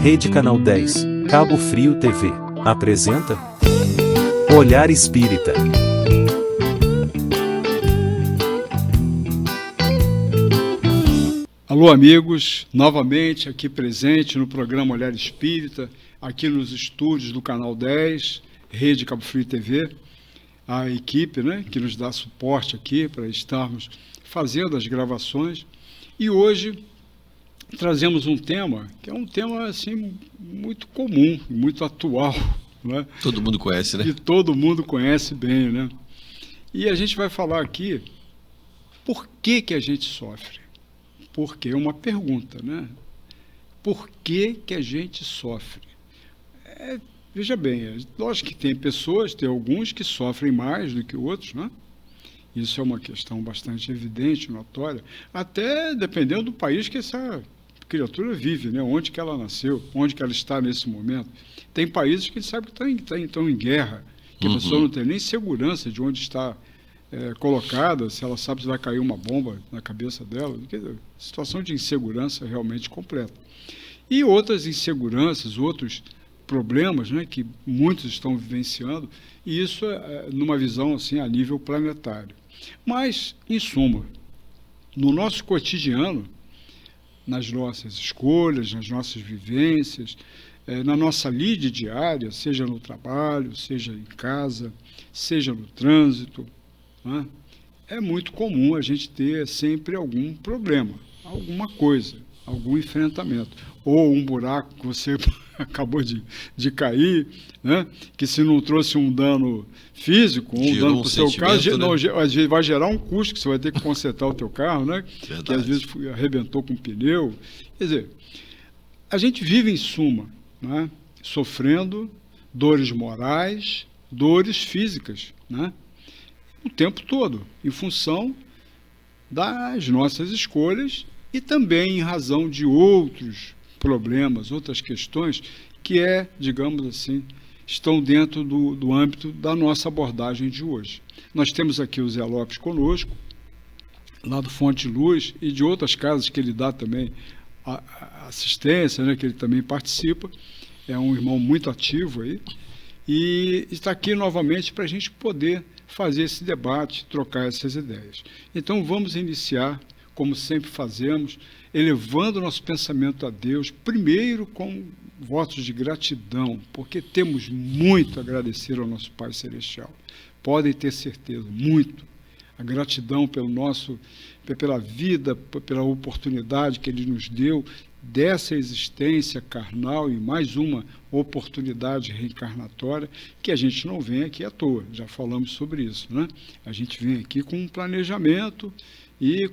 Rede Canal 10, Cabo Frio TV, apresenta Olhar Espírita. Alô amigos, novamente aqui presente no programa Olhar Espírita, aqui nos estúdios do Canal 10, Rede Cabo Frio TV, a equipe, que nos dá suporte aqui para estarmos fazendo as gravações. E hoje trazemos um tema que é um tema assim, muito comum, muito atual. Todo mundo conhece, né? E todo mundo conhece bem, né? E a gente vai falar aqui por que a gente sofre. Porque é uma pergunta, né? Por que a gente sofre? Veja bem, lógico que tem pessoas, tem alguns que sofrem mais do que outros, né? Isso é uma questão bastante evidente, notória, até dependendo do país que essa criatura vive, né? Onde que ela nasceu, onde que ela está nesse momento. Tem países que a gente sabe que estão em guerra, que a pessoa não tem nem segurança de onde está colocada, se ela sabe se vai cair uma bomba na cabeça dela. Situação de insegurança realmente completa. E outras inseguranças, outros problemas, né, que muitos estão vivenciando, e isso numa visão assim, a nível planetário. Mas, em suma, no nosso cotidiano, nas nossas escolhas, nas nossas vivências, na nossa lide diária, seja no trabalho, seja em casa, seja no trânsito, né? É muito comum a gente ter sempre algum problema, alguma coisa, algum enfrentamento, ou um buraco que você acabou de cair, né? Que se não trouxe um dano físico, um dano para o seu carro, às vezes vai gerar um custo que você vai ter que consertar o teu carro, né? Verdade. Que às vezes arrebentou com o pneu. Quer dizer, a gente vive em suma, né? Sofrendo dores morais, dores físicas, né? O tempo todo, em função das nossas escolhas e também em razão de outros problemas, outras questões que digamos assim, estão dentro do âmbito da nossa abordagem de hoje. Nós temos aqui o Zé Lopes conosco, lá do Fonte Luz, e de outras casas que ele dá também a assistência, né, que ele também participa. É um irmão muito ativo aí, e está aqui novamente para a gente poder fazer esse debate, trocar essas ideias. Então vamos iniciar, como sempre fazemos, elevando nosso pensamento a Deus, primeiro com votos de gratidão, porque temos muito a agradecer ao nosso Pai Celestial. Podem ter certeza, muito. A gratidão pela vida, pela oportunidade que Ele nos deu, dessa existência carnal e mais uma oportunidade reencarnatória, que a gente não vem aqui à toa, já falamos sobre isso, né? A gente vem aqui com um planejamento e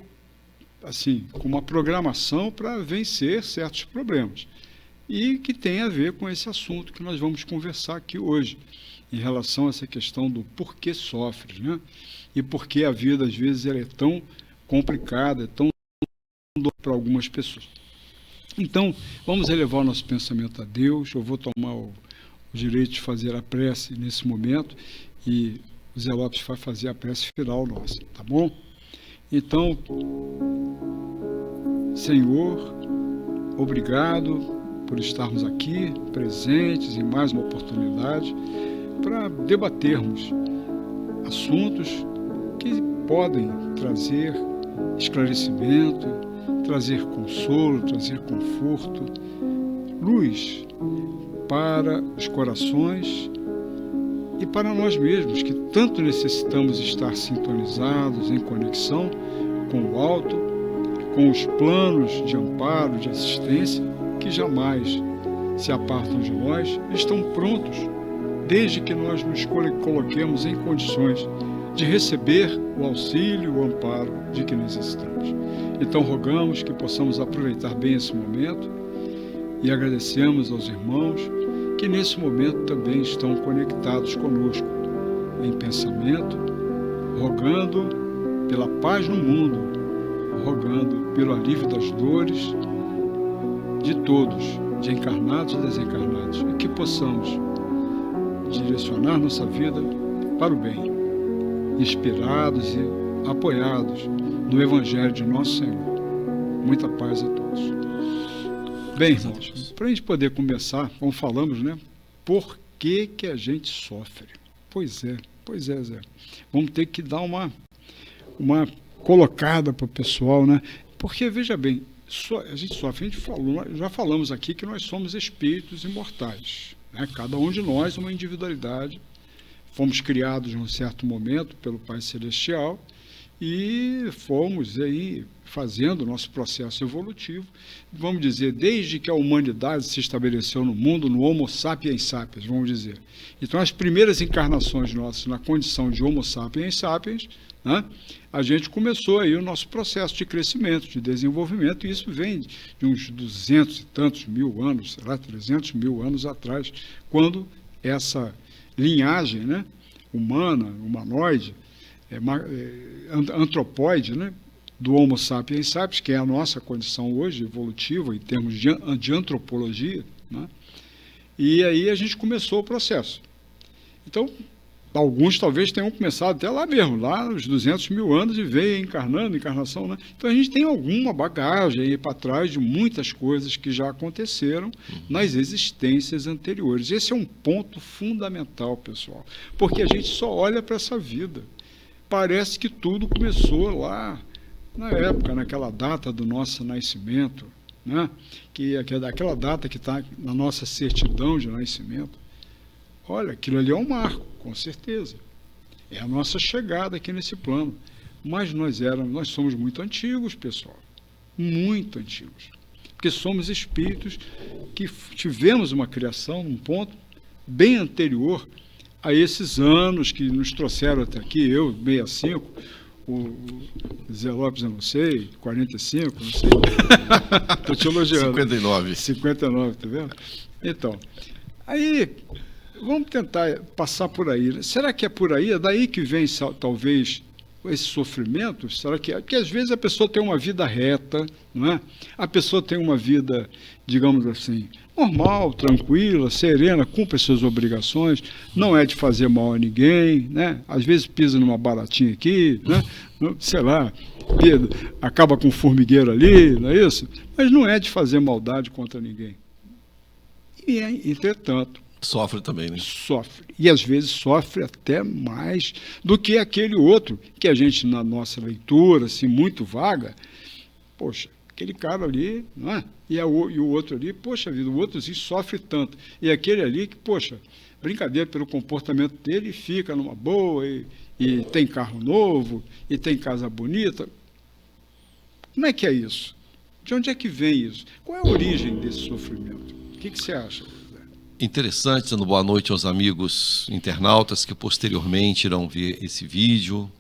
assim, com uma programação para vencer certos problemas, e que tem a ver com esse assunto que nós vamos conversar aqui hoje, em relação a essa questão do porquê sofre, né? E por que a vida, às vezes, ela é tão complicada, é tão dura para algumas pessoas. Então, vamos elevar o nosso pensamento a Deus. Eu vou tomar o direito de fazer a prece nesse momento, e o Zé Lopes vai fazer a prece final nossa, tá bom? Então, Senhor, obrigado por estarmos aqui, presentes em mais uma oportunidade, para debatermos assuntos que podem trazer esclarecimento, trazer consolo, trazer conforto, luz para os corações e para nós mesmos, que tanto necessitamos estar sintonizados, em conexão com o alto, com os planos de amparo, de assistência, que jamais se apartam de nós, estão prontos, desde que nós nos coloquemos em condições de receber o auxílio, o amparo de que necessitamos. Então rogamos que possamos aproveitar bem esse momento e agradecemos aos irmãos que nesse momento também estão conectados conosco em pensamento, rogando pela paz no mundo, rogando pelo alívio das dores de todos, de encarnados e desencarnados, e que possamos direcionar nossa vida para o bem, inspirados e apoiados no Evangelho de nosso Senhor. Muita paz a todos. Bem, irmãos, para a gente poder começar, como falamos, né? Por que que a gente sofre? Pois é, Zé. Vamos ter que dar uma colocada para o pessoal, né? Porque, veja bem, a gente sofre, já falamos aqui que nós somos espíritos imortais, né? Cada um de nós uma individualidade. Fomos criados em um certo momento pelo Pai Celestial e fomos aí fazendo o nosso processo evolutivo, vamos dizer, desde que a humanidade se estabeleceu no mundo, no Homo sapiens sapiens, vamos dizer. Então, as primeiras encarnações nossas na condição de Homo sapiens sapiens, né, a gente começou aí o nosso processo de crescimento, de desenvolvimento, e isso vem de uns 200 e tantos mil anos, sei lá, 300 mil anos atrás, quando essa linhagem, né, humana, humanoide, antropóide, né, do Homo sapiens sapiens, que é a nossa condição hoje evolutiva em termos de antropologia, né, e aí a gente começou o processo. Então, alguns talvez tenham começado até lá mesmo, lá nos 200 mil anos, e veio encarnação, né? Então a gente tem alguma bagagem aí para trás de muitas coisas que já aconteceram nas existências anteriores. Esse é um ponto fundamental, pessoal, porque a gente só olha para essa vida. Parece que tudo começou lá na época, naquela data do nosso nascimento, né? Que é daquela data que está na nossa certidão de nascimento. Olha, aquilo ali é um marco, com certeza. É a nossa chegada aqui nesse plano. Mas nós somos muito antigos, pessoal. Muito antigos. Porque somos espíritos que tivemos uma criação num ponto bem anterior a esses anos que nos trouxeram até aqui. Eu, 65, o Zé Lopes, eu não sei, 45, não sei. Estou te elogiando. 59, tá vendo? Então, aí... vamos tentar passar por aí, né? Será que é por aí? É daí que vem, talvez, esse sofrimento? Será que é? Porque, às vezes, a pessoa tem uma vida reta, não é? A pessoa tem uma vida, digamos assim, normal, tranquila, serena, cumpre as suas obrigações, não é de fazer mal a ninguém, né? Às vezes pisa numa baratinha aqui, né? Sei lá, acaba com um formigueiro ali, não é isso? Mas não é de fazer maldade contra ninguém. E, entretanto, sofre também, né? Sofre. E às vezes sofre até mais do que aquele outro, que a gente, na nossa leitura, assim, muito vaga, poxa, aquele cara ali, não é? E o outro ali, poxa vida, o outro assim, sofre tanto. E aquele ali que, poxa, brincadeira pelo comportamento dele, fica numa boa, e tem carro novo, e tem casa bonita. Como é que é isso? De onde é que vem isso? Qual é a origem desse sofrimento? O que você acha? Interessante, dando boa noite aos amigos internautas que posteriormente irão ver esse vídeo.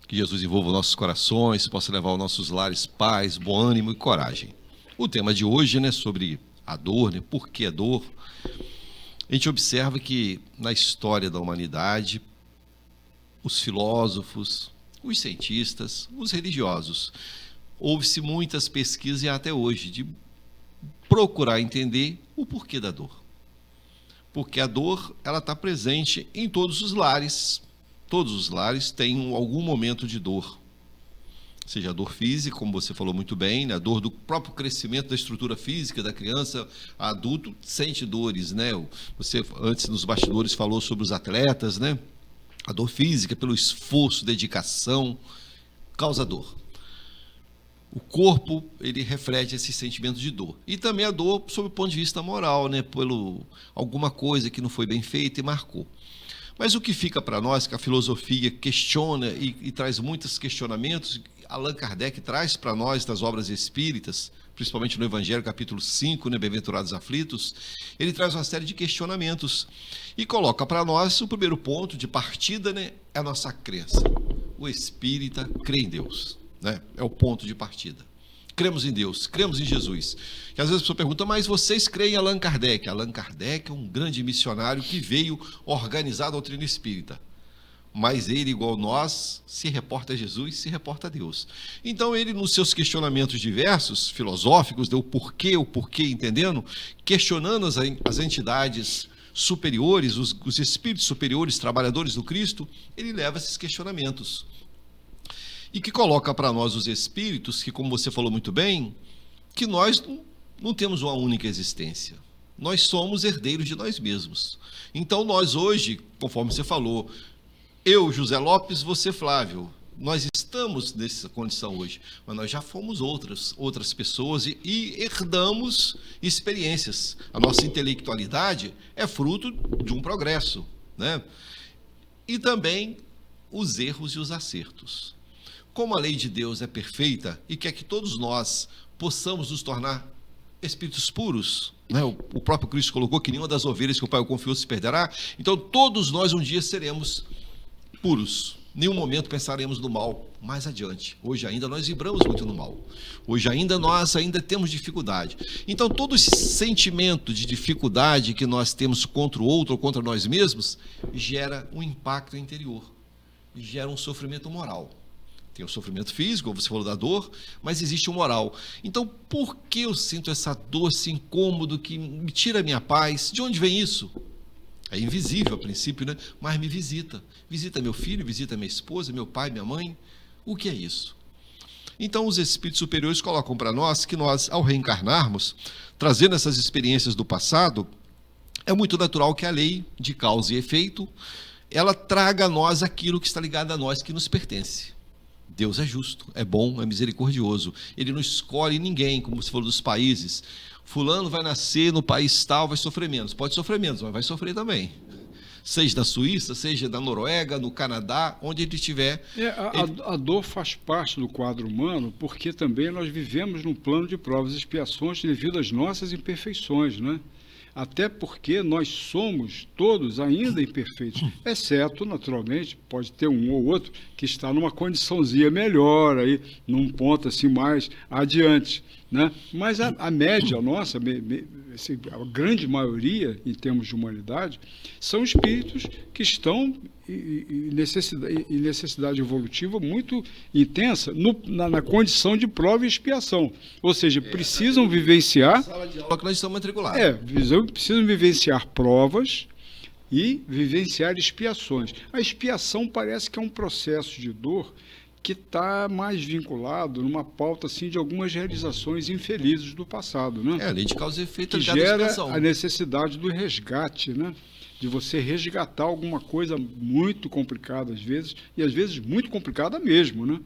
Que Jesus envolva nossos corações, possa levar aos nossos lares paz, bom ânimo e coragem. O tema de hoje, né, sobre a dor, né, por que a dor? A gente observa que na história da humanidade, os filósofos, os cientistas, os religiosos, houve-se muitas pesquisas e até hoje de procurar entender o porquê da dor. Porque a dor, ela está presente em todos os lares. Todos os lares têm algum momento de dor. Seja a dor física, como você falou muito bem, né? A dor do próprio crescimento da estrutura física da criança, adulto sente dores, né? Você antes nos bastidores falou sobre os atletas, né? A dor física pelo esforço, dedicação, causa dor. O corpo, ele reflete esse sentimento de dor. E também a dor sob o ponto de vista moral, né? Pelo alguma coisa que não foi bem feita e marcou. Mas o que fica para nós, que a filosofia questiona e traz muitos questionamentos, Allan Kardec traz para nós das obras espíritas, principalmente no Evangelho, capítulo 5, né? Bem-aventurados aflitos, ele traz uma série de questionamentos e coloca para nós o primeiro ponto de partida, né? É a nossa crença. O espírita crê em Deus. Né? É o ponto de partida. Cremos em Deus, cremos em Jesus. Que às vezes a pessoa pergunta, mas vocês creem em Allan Kardec? Allan Kardec é um grande missionário que veio organizar a doutrina espírita. Mas ele, igual nós, se reporta a Jesus, se reporta a Deus. Então ele, nos seus questionamentos diversos, filosóficos, deu o porquê, entendendo? Questionando as entidades superiores, os espíritos superiores, trabalhadores do Cristo, ele leva esses questionamentos. E que coloca para nós os espíritos, que como você falou muito bem, que nós não temos uma única existência. Nós somos herdeiros de nós mesmos. Então nós hoje, conforme você falou, eu, José Lopes, você, Flávio, nós estamos nessa condição hoje, mas nós já fomos outras pessoas e herdamos experiências. A nossa intelectualidade é fruto de um progresso, né? E também os erros e os acertos. Como a lei de Deus é perfeita e quer que todos nós possamos nos tornar espíritos puros, né? O próprio Cristo colocou que nenhuma das ovelhas que o Pai o confiou se perderá. Então todos nós um dia seremos puros. Nenhum momento pensaremos no mal mais adiante. Hoje ainda nós vibramos muito no mal. Hoje nós temos dificuldade. Então todo esse sentimento de dificuldade que nós temos contra o outro ou contra nós mesmos gera um impacto interior, gera um sofrimento moral. Tem o sofrimento físico, você falou da dor, mas existe o moral. Então, por que eu sinto essa dor, esse incômodo que me tira a minha paz? De onde vem isso? É invisível a princípio, né? Mas me visita. Visita meu filho, visita minha esposa, meu pai, minha mãe. O que é isso? Então, os espíritos superiores colocam para nós que nós, ao reencarnarmos, trazendo essas experiências do passado, é muito natural que a lei de causa e efeito, ela traga a nós aquilo que está ligado a nós, que nos pertence. Deus é justo, é bom, é misericordioso. Ele não escolhe ninguém, como você falou dos países. Fulano vai nascer no país tal, vai sofrer menos. Pode sofrer menos, mas vai sofrer também. Seja da Suíça, seja da Noruega, no Canadá, onde ele estiver. A dor faz parte do quadro humano, porque também nós vivemos num plano de provas e expiações devido às nossas imperfeições, né? Até porque nós somos todos ainda imperfeitos, exceto, naturalmente, pode ter um ou outro que está numa condiçãozinha melhor, aí, num ponto assim mais adiante, né? Mas a média nossa, a grande maioria, em termos de humanidade, são espíritos que estão em necessidade evolutiva muito intensa na condição de prova e expiação. Ou seja, precisam vivenciar... Sala de aula que nós estamos matriculados. Precisam vivenciar provas e vivenciar expiações. A expiação parece que é um processo de dor que está mais vinculado numa pauta assim, de algumas realizações infelizes do passado, né? A lei de causa e efeito que gera a necessidade do resgate, né? De você resgatar alguma coisa muito complicada às vezes, e às vezes muito complicada mesmo, né?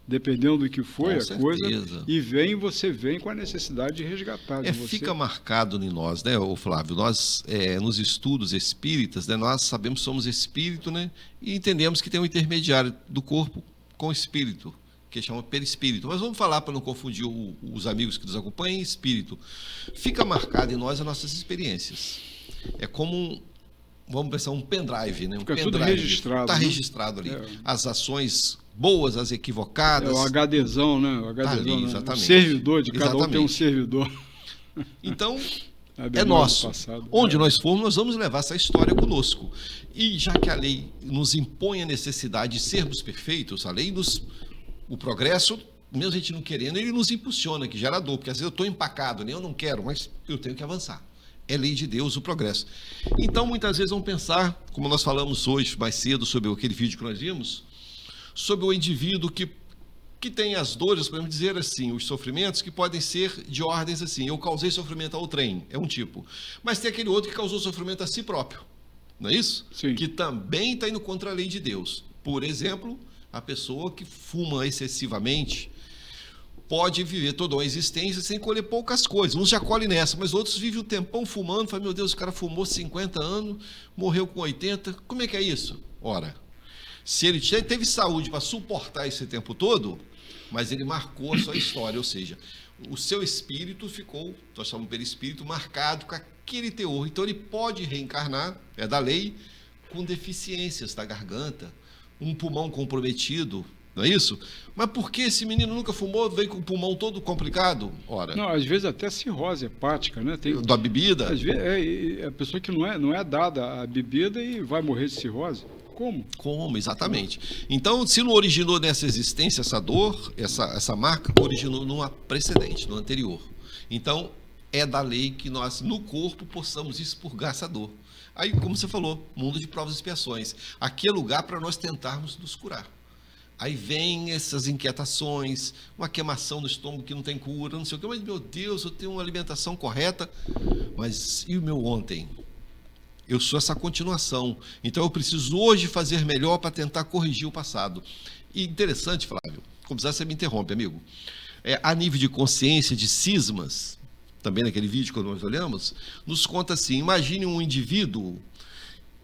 Dependendo do que foi a coisa, e você vem com a necessidade de resgatar. Fica marcado em nós, né, Flávio? Nós, nos estudos espíritas, né, nós sabemos que somos espírito, né? E entendemos que tem um intermediário do corpo com o espírito, que chama perispírito. Mas vamos falar para não confundir os amigos que nos acompanham, espírito. Fica marcado em nós as nossas experiências. É como vamos pensar, um pendrive, né? Fica tudo registrado. Está registrado ali. As ações boas, as equivocadas. O HDzão, né? O HDzão, tá ali, exatamente. O servidor de cada um tem um servidor. Então, é nosso. Onde nós formos, nós vamos levar essa história conosco. E já que a lei nos impõe a necessidade de sermos perfeitos, a lei o progresso, mesmo a gente não querendo, ele nos impulsiona, que gera dor, porque às vezes eu estou empacado, nem eu não quero, mas eu tenho que avançar. É lei de Deus o progresso. Então, muitas vezes vamos pensar, como nós falamos hoje mais cedo sobre aquele vídeo que nós vimos, sobre o indivíduo que tem as dores, podemos dizer assim, os sofrimentos que podem ser de ordens assim. Eu causei sofrimento ao trem, é um tipo. Mas tem aquele outro que causou sofrimento a si próprio, não é isso? Sim. Que também está indo contra a lei de Deus. Por exemplo, a pessoa que fuma excessivamente pode viver toda uma existência sem colher poucas coisas. Uns já colhem nessa, mas outros vivem um tempão fumando. Falam, meu Deus, o cara fumou 50 anos, morreu com 80. Como é que é isso? Ora, se ele teve saúde para suportar esse tempo todo, mas ele marcou a sua história, ou seja, o seu espírito ficou, nós chamamos de perispírito, marcado com aquele teor. Então ele pode reencarnar, é da lei, com deficiências da garganta, um pulmão comprometido, não é isso? Mas por que esse menino nunca fumou, veio com o pulmão todo complicado? Ora. Não, às vezes até cirrose hepática, né? Da bebida? Às vezes a pessoa que não é dada a bebida e vai morrer de cirrose. Como? Como, exatamente. Então, se não originou nessa existência essa dor, essa marca, originou numa precedente, no anterior. Então, é da lei que nós, no corpo, possamos expurgar essa dor. Aí, como você falou, mundo de provas e expiações. Aqui é lugar para nós tentarmos nos curar. Aí vem essas inquietações, uma queimação no estômago que não tem cura, não sei o quê, mas, meu Deus, eu tenho uma alimentação correta, mas e o meu ontem? Eu sou essa continuação, então eu preciso hoje fazer melhor para tentar corrigir o passado. E interessante, Flávio, como precisar, você me interrompe, amigo. A nível de consciência, de cismas, também naquele vídeo que nós olhamos, nos conta assim, imagine um indivíduo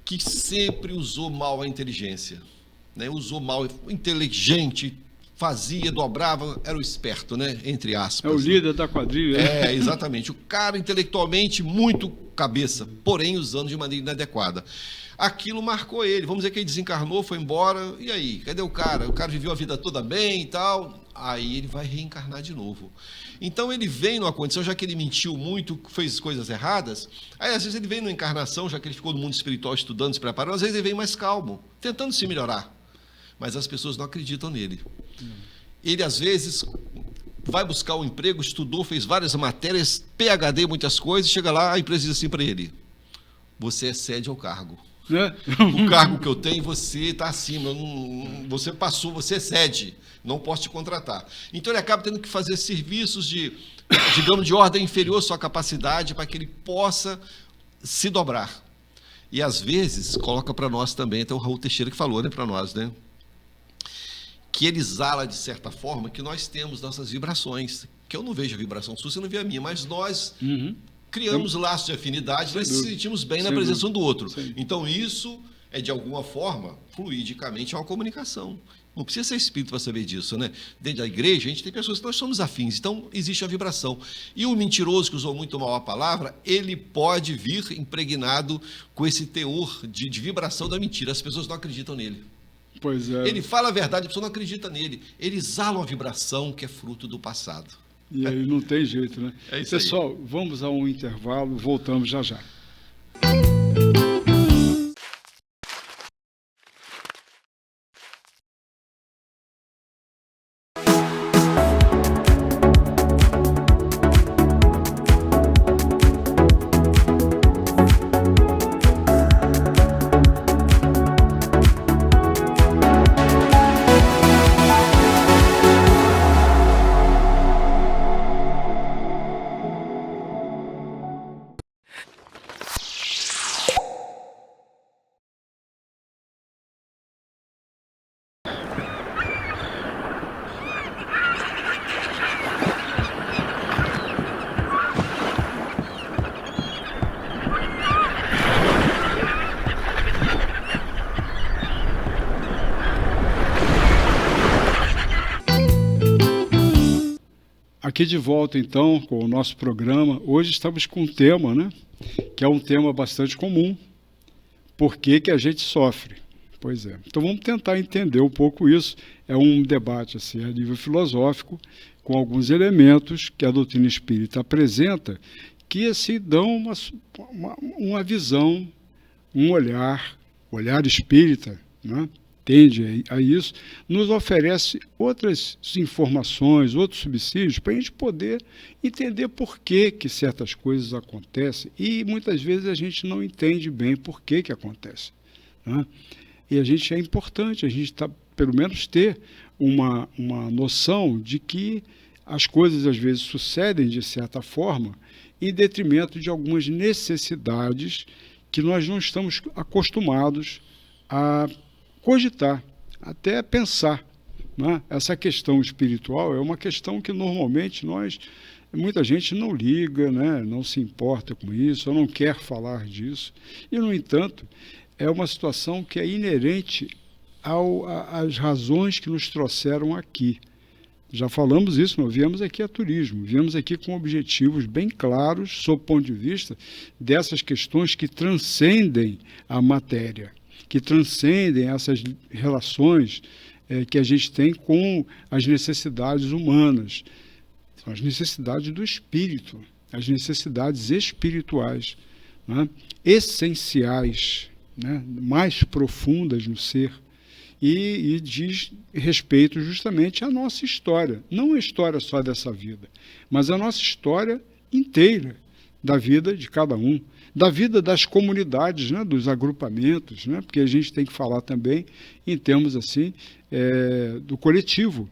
que sempre usou mal a inteligência, né? Usou mal, inteligente, fazia, dobrava, era o esperto, né? Entre aspas. É o líder da quadrilha. Exatamente. O cara intelectualmente muito cabeça, porém usando de maneira inadequada. Aquilo marcou ele. Vamos dizer que ele desencarnou, foi embora. E aí? Cadê o cara? O cara viveu a vida toda bem e tal. Aí ele vai reencarnar de novo. Então ele vem numa condição, já que ele mentiu muito, fez coisas erradas, aí às vezes ele vem numa encarnação, já que ele ficou no mundo espiritual estudando, se preparando, às vezes ele vem mais calmo, tentando se melhorar. Mas as pessoas não acreditam nele. Ele, às vezes, vai buscar um emprego, estudou, fez várias matérias, PhD, muitas coisas, chega lá, a empresa diz assim para ele: você excede ao cargo. O cargo que eu tenho, você está acima, você passou, você excede, não posso te contratar. Então ele acaba tendo que fazer serviços digamos, de ordem inferior à sua capacidade para que ele possa se dobrar. E às vezes, coloca para nós também, até o Raul Teixeira que falou, né, para nós, né? Que ele exala, de certa forma, que nós temos nossas vibrações, que eu não vejo a vibração sua, você não vê a minha, mas nós criamos laços de afinidade, nós nos sentimos bem na presença um do outro. Então isso é, de alguma forma, fluidicamente, uma comunicação. Não precisa ser espírito para saber disso, né? Dentro da igreja, a gente tem pessoas que nós somos afins, então existe a vibração. E o mentiroso, que usou muito mal a palavra, ele pode vir impregnado com esse teor de vibração da mentira. As pessoas não acreditam nele. Pois é. Ele fala a verdade, a pessoa não acredita nele. Ele exala uma vibração que é fruto do passado. E aí não tem jeito, né? É isso. Pessoal, aí. Vamos a um intervalo, voltamos já já. Aqui de volta, então, com o nosso programa. Hoje estamos com um tema, né? Que é um tema bastante comum. Por que que a gente sofre? Pois é. Então vamos tentar entender um pouco isso. É um debate assim, a nível filosófico, com alguns elementos que a doutrina espírita apresenta, que assim dão uma visão, um olhar espírita, né? Tende a isso, nos oferece outras informações, outros subsídios, para a gente poder entender por que certas coisas acontecem, e muitas vezes a gente não entende bem por que acontece, né? E é importante a gente pelo menos ter uma noção de que as coisas às vezes sucedem de certa forma em detrimento de algumas necessidades que nós não estamos acostumados a cogitar, até pensar, né? Essa questão espiritual é uma questão que normalmente muita gente não liga, né? Não se importa com isso, ou não quer falar disso, e no entanto é uma situação que é inerente às razões que nos trouxeram aqui. Já falamos isso, nós viemos aqui a turismo, viemos aqui com objetivos bem claros, sob o ponto de vista dessas questões que transcendem a matéria, que transcendem essas relações que a gente tem com as necessidades humanas, são as necessidades do espírito, as necessidades espirituais, né? Essenciais, né? Mais profundas no ser, e diz respeito justamente à nossa história, não a história só dessa vida, mas a nossa história inteira, da vida de cada um, da vida das comunidades, né, dos agrupamentos, né, porque a gente tem que falar também em termos assim do coletivo,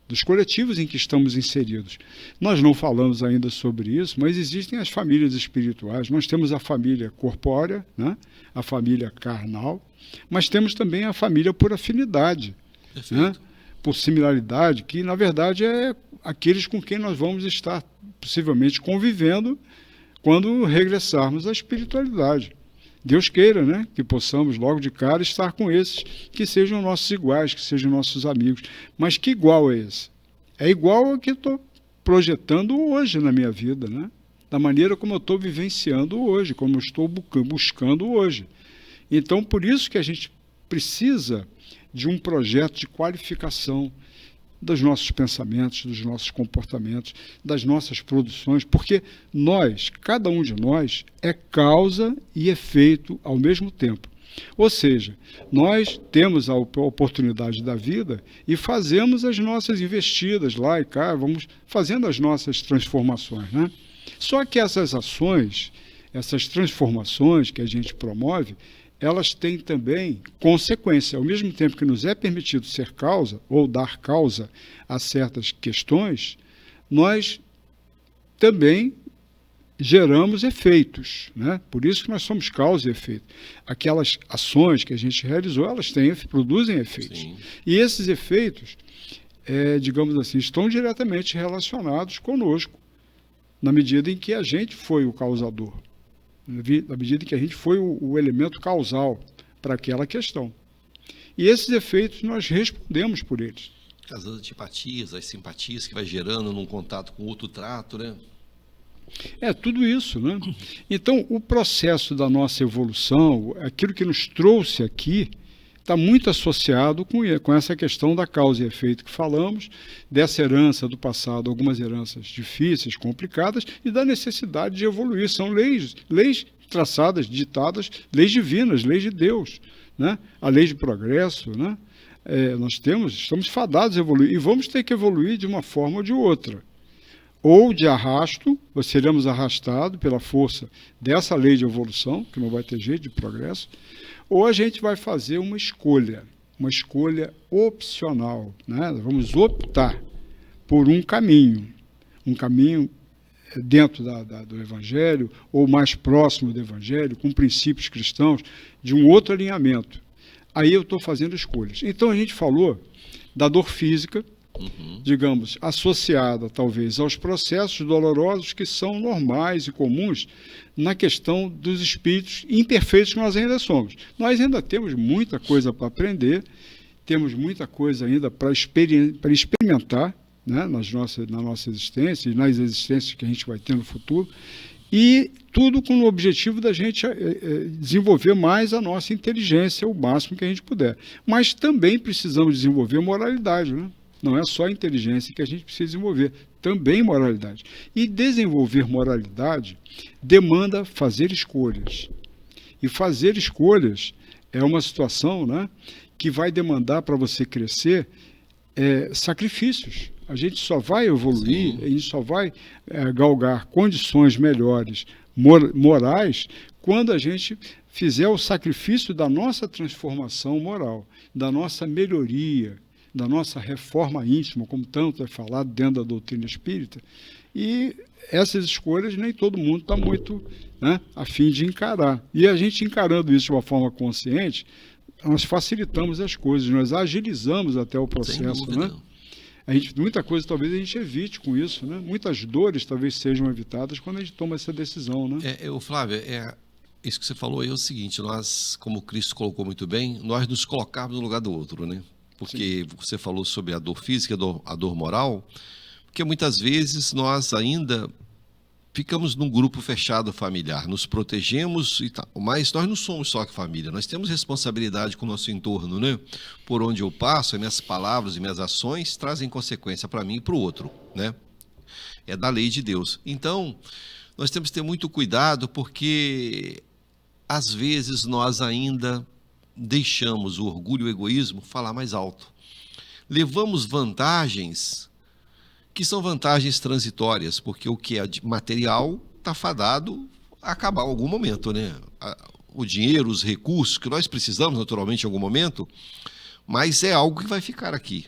dos coletivos em que estamos inseridos. Nós não falamos ainda sobre isso, mas existem as famílias espirituais. Nós temos a família corpórea, né, a família carnal, mas temos também a família por afinidade, né, por similaridade, que na verdade é aqueles com quem nós vamos estar possivelmente convivendo quando regressarmos à espiritualidade. Deus queira, né, que possamos logo de cara estar com esses que sejam nossos iguais, que sejam nossos amigos. Mas que igual é esse? É igual ao que estou projetando hoje na minha vida, né? Da maneira como eu estou vivenciando hoje, como eu estou buscando hoje. Então, por isso que a gente precisa de um projeto de qualificação dos nossos pensamentos, dos nossos comportamentos, das nossas produções, porque nós, cada um de nós, é causa e efeito ao mesmo tempo. Ou seja, nós temos a oportunidade da vida e fazemos as nossas investidas lá e cá, vamos fazendo as nossas transformações, né? Só que essas ações, essas transformações que a gente promove, elas têm também consequência. Ao mesmo tempo que nos é permitido ser causa ou dar causa a certas questões, nós também geramos efeitos, né? Por isso que nós somos causa e efeito. Aquelas ações que a gente realizou, elas produzem efeitos. Sim. E esses efeitos, digamos assim, estão diretamente relacionados conosco, na medida em que a gente foi o causador, na medida que a gente foi o elemento causal para aquela questão. E esses efeitos nós respondemos por eles. As antipatias, as simpatias que vai gerando num contato com outro trato, né? Tudo isso, né? Então, o processo da nossa evolução, aquilo que nos trouxe aqui, está muito associado com essa questão da causa e efeito que falamos, dessa herança do passado, algumas heranças difíceis, complicadas, e da necessidade de evoluir. São leis traçadas, ditadas, leis divinas, leis de Deus, né? A lei de progresso, né? Estamos fadados a evoluir, e vamos ter que evoluir de uma forma ou de outra. Ou de arrasto, ou seremos arrastados pela força dessa lei de evolução, que não vai ter jeito de progresso, ou a gente vai fazer uma escolha opcional, né? Vamos optar por um caminho dentro do Evangelho, ou mais próximo do Evangelho, com princípios cristãos, de um outro alinhamento. Aí eu estou fazendo escolhas. Então a gente falou da dor física, digamos, associada talvez aos processos dolorosos que são normais e comuns na questão dos espíritos imperfeitos que nós ainda somos. Nós ainda temos muita coisa para aprender, temos muita coisa ainda para experimentar, né, na nossa existência e nas existências que a gente vai ter no futuro, e tudo com o objetivo da gente desenvolver mais a nossa inteligência, o máximo que a gente puder. Mas também precisamos desenvolver moralidade, né? Não é só inteligência que a gente precisa desenvolver, também moralidade. E desenvolver moralidade demanda fazer escolhas. E fazer escolhas é uma situação, né, que vai demandar para você crescer sacrifícios. A gente só vai evoluir, a gente só vai galgar condições melhores morais quando a gente fizer o sacrifício da nossa transformação moral, da nossa melhoria, da nossa reforma íntima, como tanto é falado dentro da doutrina espírita. E essas escolhas nem todo mundo está muito, né, a fim de encarar. E a gente encarando isso de uma forma consciente, nós facilitamos as coisas, nós agilizamos até o processo, né? Muita coisa talvez a gente evite com isso, né? Muitas dores talvez sejam evitadas quando a gente toma essa decisão, né? Flávio, isso que você falou aí é o seguinte: nós, como Cristo colocou muito bem, nós nos colocarmos no lugar do outro, né? Porque Sim. Você falou sobre a dor física, a dor moral, porque muitas vezes nós ainda ficamos num grupo fechado familiar, nos protegemos e tal, mas nós não somos só que família, nós temos responsabilidade com o nosso entorno, né? Por onde eu passo, minhas palavras e minhas ações trazem consequência para mim e para o outro, né? É da lei de Deus. Então, nós temos que ter muito cuidado, porque às vezes nós ainda deixamos o orgulho e o egoísmo falar mais alto. Levamos vantagens que são vantagens transitórias, porque o que é material está fadado a acabar em algum momento, né? O dinheiro, os recursos que nós precisamos, naturalmente, em algum momento, mas é algo que vai ficar aqui.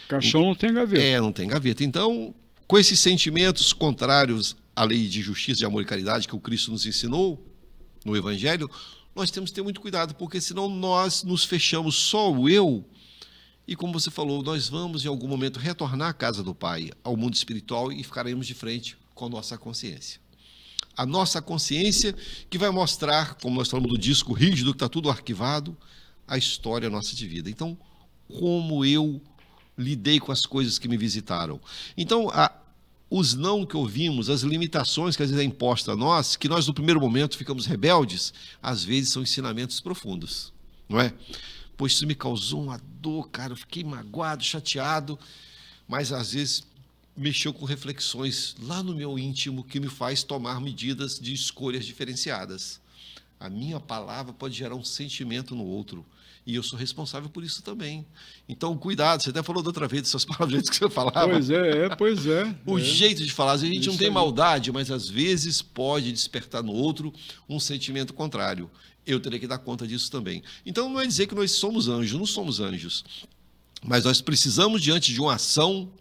Caixão não tem gaveta. Não tem gaveta. Então, com esses sentimentos contrários à lei de justiça, de amor e caridade que o Cristo nos ensinou no Evangelho, nós temos que ter muito cuidado, porque senão nós nos fechamos só o eu, e como você falou, nós vamos em algum momento retornar à casa do Pai, ao mundo espiritual, e ficaremos de frente com a nossa consciência. A nossa consciência que vai mostrar, como nós falamos do disco rígido, que está tudo arquivado, a história nossa de vida. Então, como eu lidei com as coisas que me visitaram. Então, os não que ouvimos, as limitações que às vezes é imposta a nós, que nós no primeiro momento ficamos rebeldes, às vezes são ensinamentos profundos, não é? Pois isso me causou uma dor, cara, eu fiquei magoado, chateado, mas às vezes mexeu com reflexões lá no meu íntimo que me faz tomar medidas de escolhas diferenciadas. A minha palavra pode gerar um sentimento no outro, e eu sou responsável por isso também. Então, cuidado, você até falou da outra vez dessas palavras que você falava. Pois é. O jeito de falar, a gente não tem maldade, mas às vezes pode despertar no outro um sentimento contrário. Eu teria que dar conta disso também. Então, não é dizer que nós somos anjos, não somos anjos. Mas nós precisamos, diante de uma ação,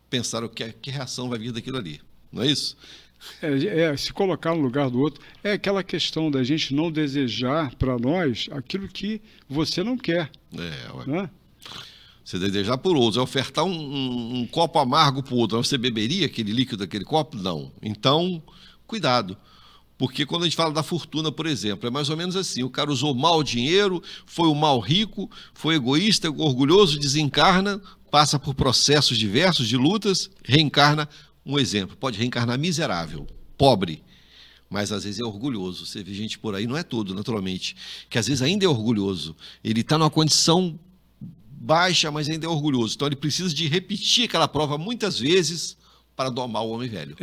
pensar que reação vai vir daquilo ali. Não é isso? Se colocar no lugar do outro, é aquela questão da gente não desejar para nós aquilo que você não quer. Né? Você desejar por outros, ofertar um copo amargo para o outro, você beberia aquele líquido daquele copo? Não. Então, cuidado. Porque quando a gente fala da fortuna, por exemplo, é mais ou menos assim, o cara usou mal o dinheiro, foi o mal rico, foi egoísta, orgulhoso, desencarna, passa por processos diversos de lutas, reencarna. Um exemplo, pode reencarnar miserável, pobre, mas às vezes é orgulhoso. Você vê gente por aí, não é todo, naturalmente, que às vezes ainda é orgulhoso. Ele está numa condição baixa, mas ainda é orgulhoso. Então ele precisa de repetir aquela prova muitas vezes para domar o homem velho.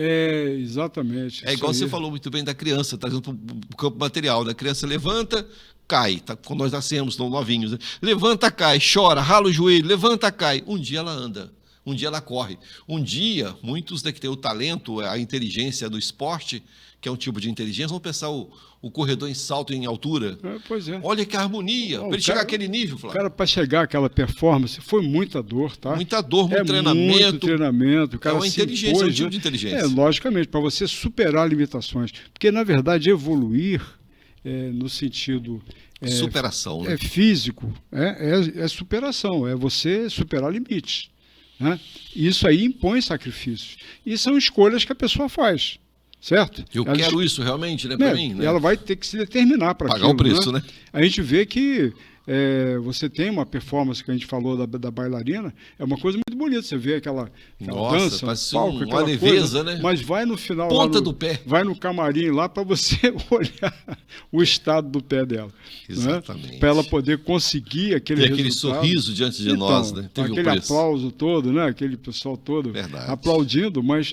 Exatamente. É igual você falou muito bem da criança, trazendo para o campo material. Da criança levanta, cai. Quando nós nascemos, estão novinhos. Né? Levanta, cai, chora, rala o joelho, levanta, cai. Um dia ela anda. Um dia ela corre. Um dia, muitos que têm o talento, a inteligência do esporte, que é um tipo de inteligência, vão pensar o corredor em salto em altura. Pois é. Olha que harmonia. Para ele chegar àquele nível, Flávio. Cara, para chegar àquela performance, foi muita dor, tá? Muita dor, muito treinamento. Muito treinamento. O cara é uma inteligência, é um tipo de inteligência. Logicamente, para você superar limitações. Porque, na verdade, evoluir, no sentido... superação, né? É físico, é superação, é você superar limites. Né? Isso aí impõe sacrifícios. E são escolhas que a pessoa faz, certo? Eu quero isso realmente, né, para mim. Né? Ela vai ter que se determinar para pagar o preço, né? A gente vê que você tem uma performance que a gente falou da bailarina, é uma coisa muito bonita. Você vê aquela dança, palco, uma leveza, coisa, né? mas vai no final, ponta do pé, vai no camarim lá para você olhar o estado do pé dela. Exatamente. Né? Para ela poder conseguir aquele resultado. Aquele sorriso diante de nós, né? Teve aquele aplauso todo, né? Aquele pessoal todo aplaudindo, mas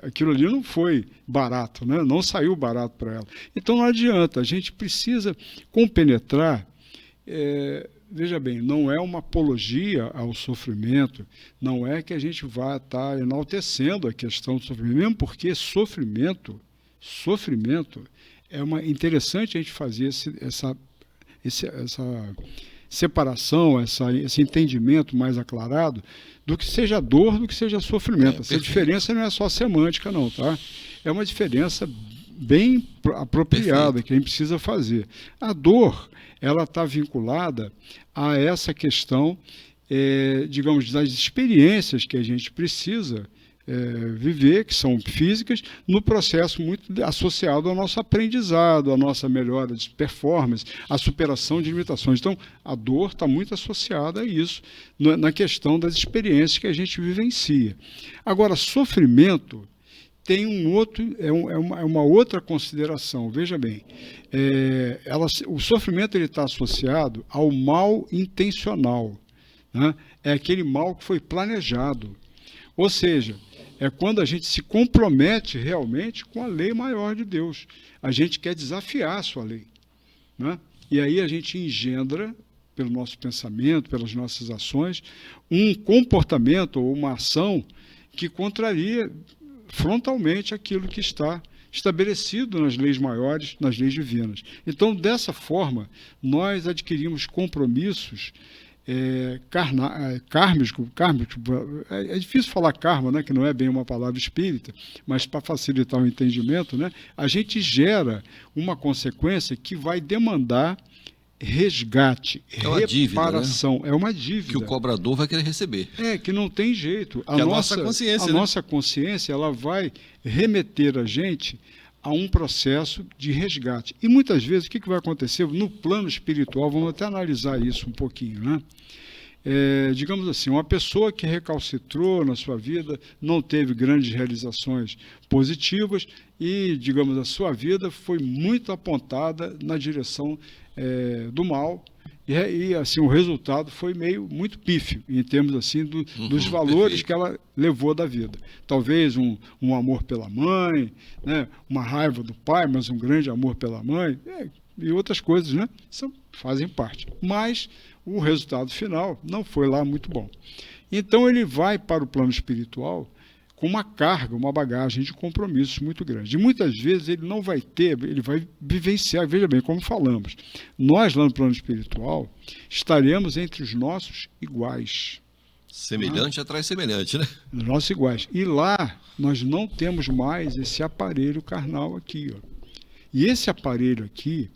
aquilo ali não foi barato, né? Não saiu barato para ela. Então não adianta, a gente precisa compenetrar. Veja bem, não é uma apologia ao sofrimento, não é que a gente vá estar enaltecendo a questão do sofrimento, mesmo porque sofrimento é interessante a gente fazer essa separação, esse entendimento mais aclarado do que seja dor, do que seja sofrimento. Essa diferença não é só semântica, não, tá? É uma diferença bem apropriada que a gente precisa fazer. A dor, ela está vinculada a essa questão, digamos, das experiências que a gente precisa viver, que são físicas, no processo muito associado ao nosso aprendizado, à nossa melhora de performance, à superação de limitações. Então, a dor está muito associada a isso, na questão das experiências que a gente vivencia. Agora, sofrimento tem uma outra consideração. Veja bem, o sofrimento está associado ao mal intencional, né? É aquele mal que foi planejado. Ou seja, é quando a gente se compromete realmente com a lei maior de Deus. A gente quer desafiar a sua lei, né? E aí a gente engendra, pelo nosso pensamento, pelas nossas ações, um comportamento ou uma ação que contraria frontalmente aquilo que está estabelecido nas leis maiores, nas leis divinas. Então, dessa forma, nós adquirimos compromissos kármicos. É difícil falar karma, né, que não é bem uma palavra espírita, mas para facilitar o entendimento, né, a gente gera uma consequência que vai demandar resgate, reparação. Dívida, né? É uma dívida. Que o cobrador vai querer receber. Que não tem jeito. A nossa consciência, nossa consciência, ela vai remeter a gente a um processo de resgate. E muitas vezes, o que vai acontecer no plano espiritual, vamos até analisar isso um pouquinho, né? Digamos assim, uma pessoa que recalcitrou na sua vida, não teve grandes realizações positivas e, digamos, a sua vida foi muito apontada na direção do mal, e assim, o resultado foi muito pífio, em termos assim, dos valores que ela levou da vida. Talvez um amor pela mãe, né? Uma raiva do pai, mas um grande amor pela mãe, e outras coisas, né? Fazem parte. Mas o resultado final não foi lá muito bom. Então ele vai para o plano espiritual com uma carga, uma bagagem de compromissos muito grande. E muitas vezes ele não vai ter, ele vai vivenciar, veja bem, como falamos, nós lá no plano espiritual estaremos entre os nossos iguais. Semelhante atrai semelhante, né? Os nossos iguais. E lá nós não temos mais esse aparelho carnal aqui, ó. E esse aparelho aqui,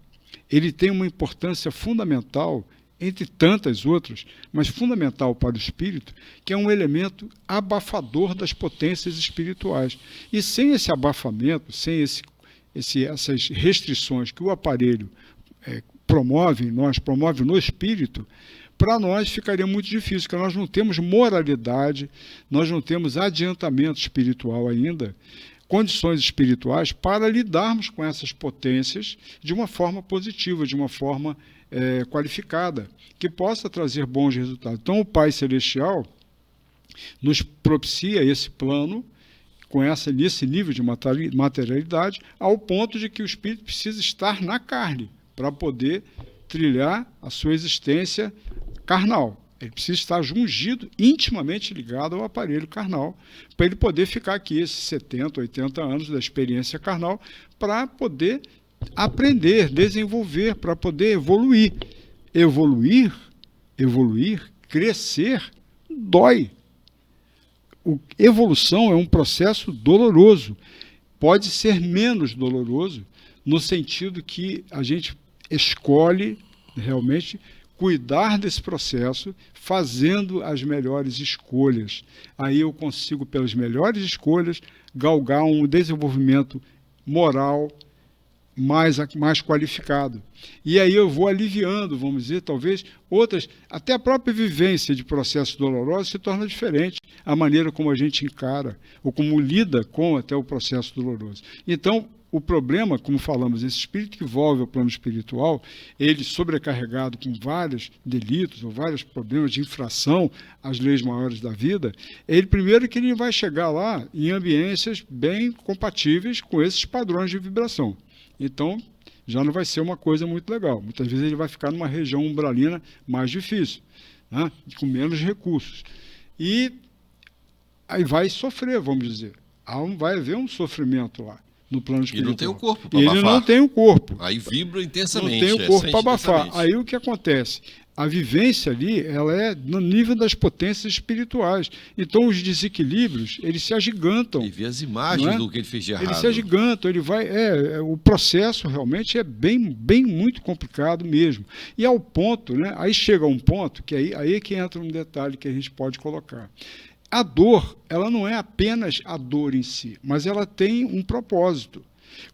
ele tem uma importância fundamental, entre tantas outras, mas fundamental para o espírito, que é um elemento abafador das potências espirituais. E sem esse abafamento, sem essas restrições que o aparelho promove em nós, promove no espírito, para nós ficaria muito difícil, porque nós não temos moralidade, nós não temos adiantamento espiritual ainda, condições espirituais para lidarmos com essas potências de uma forma positiva, de uma forma qualificada, que possa trazer bons resultados. Então, o Pai Celestial nos propicia esse plano nesse nível de materialidade, ao ponto de que o espírito precisa estar na carne para poder trilhar a sua existência carnal. Ele precisa estar jungido, intimamente ligado ao aparelho carnal, para ele poder ficar aqui esses 70, 80 anos da experiência carnal, para poder aprender, desenvolver, para poder evoluir. Evoluir, crescer, dói. Evolução é um processo doloroso. Pode ser menos doloroso, no sentido que a gente escolhe realmente cuidar desse processo, fazendo as melhores escolhas. Aí eu consigo, pelas melhores escolhas, galgar um desenvolvimento moral mais qualificado. E aí eu vou aliviando, vamos dizer, talvez outras, até a própria vivência de processos dolorosos se torna diferente, a maneira como a gente encara, ou como lida com até o processo doloroso. Então, o problema, como falamos, esse espírito que envolve o plano espiritual, ele sobrecarregado com vários delitos ou vários problemas de infração às leis maiores da vida, ele primeiro que ele vai chegar lá em ambiências bem compatíveis com esses padrões de vibração. Então, já não vai ser uma coisa muito legal. Muitas vezes ele vai ficar numa região umbralina mais difícil, né? Com menos recursos. E aí vai sofrer, vamos dizer. Vai haver um sofrimento lá no plano espiritual. E não tem o corpo para abafar. Ele não tem o corpo. Aí vibra intensamente. Não tem o corpo para abafar. Aí o que acontece? A vivência ali, ela é no nível das potências espirituais. Então os desequilíbrios, eles se agigantam. E vê as imagens do que ele fez de errado. Ele se agigantam, ele vai... o processo realmente é bem muito complicado mesmo. E ao ponto, né? Aí chega um ponto, que aí é que entra um detalhe que a gente pode colocar. A dor, ela não é apenas a dor em si, mas ela tem um propósito.